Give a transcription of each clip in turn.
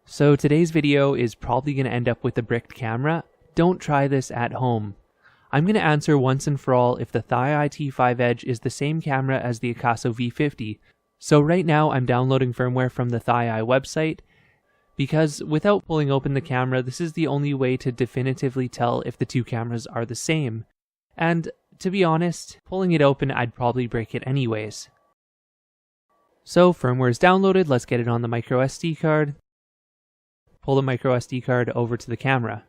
So today's video is probably going to end up with a bricked camera. Don't try this at home. I'm going to answer once and for all if the ThiEYE T5 Edge is the same camera as the Akaso V50. So right now I'm downloading firmware from the ThiEYE website, because without pulling open the camera, this is the only way to definitively tell if the two cameras are the same. And to be honest, pulling it open, I'd probably break it anyways. So firmware is downloaded, let's get it on the micro SD card. Pull the micro SD card over to the camera.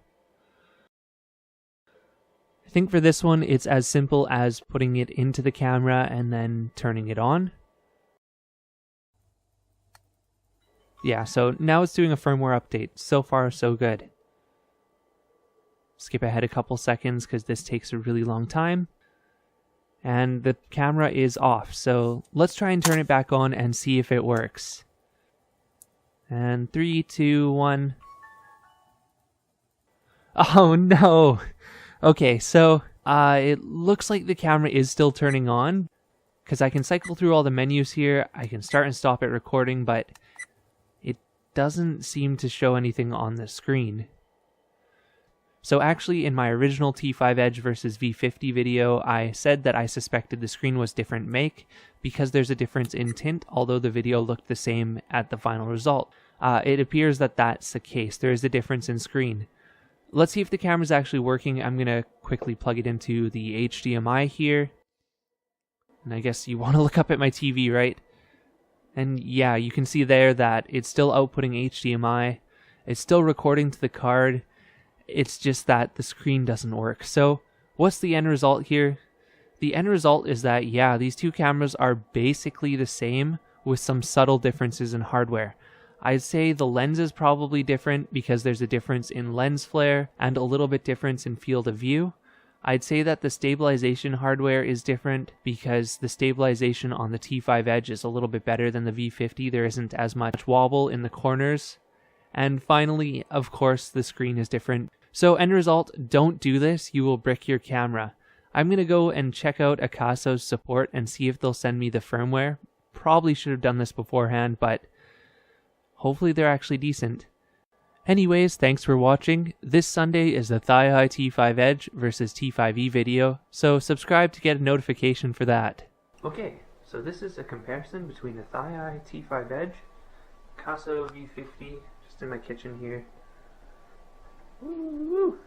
I think for this one, it's as simple as putting it into the camera and then turning it on. Yeah, so now it's doing a firmware update. So far, so good. Skip ahead a couple seconds because this takes a really long time. And the camera is off, so let's try and turn it back on and see if it works. And 3, 2, 1. Oh no! Okay, so it looks like the camera is still turning on, because I can cycle through all the menus here. I can start and stop it recording, but it doesn't seem to show anything on the screen. So actually, in my original T5 Edge versus V50 video, I said that I suspected the screen was different make because there's a difference in tint, although the video looked the same at the final result. It appears that that's the case. There is a difference in screen. Let's see if the camera's actually working. I'm going to quickly plug it into the HDMI here. And I guess you want to look up at my TV, right? And yeah, you can see there that it's still outputting HDMI. It's still recording to the card. It's just that the screen doesn't work. So what's the end result here? The end result is that, yeah, these two cameras are basically the same with some subtle differences in hardware. I'd say the lens is probably different because there's a difference in lens flare and a little bit difference in field of view. I'd say that the stabilization hardware is different because the stabilization on the T5 Edge is a little bit better than the V50. There isn't as much wobble in the corners. And finally, of course, the screen is different. So end result, don't do this, you will brick your camera. I'm going to go and check out Akaso's support and see if they'll send me the firmware. Probably should have done this beforehand, but hopefully they're actually decent. Anyways, thanks for watching. This Sunday is the ThiEYE T5 Edge versus T5e video, so subscribe to get a notification for that. Okay, so this is a comparison between the ThiEYE T5 Edge, Akaso V50, just in my kitchen here. Woo!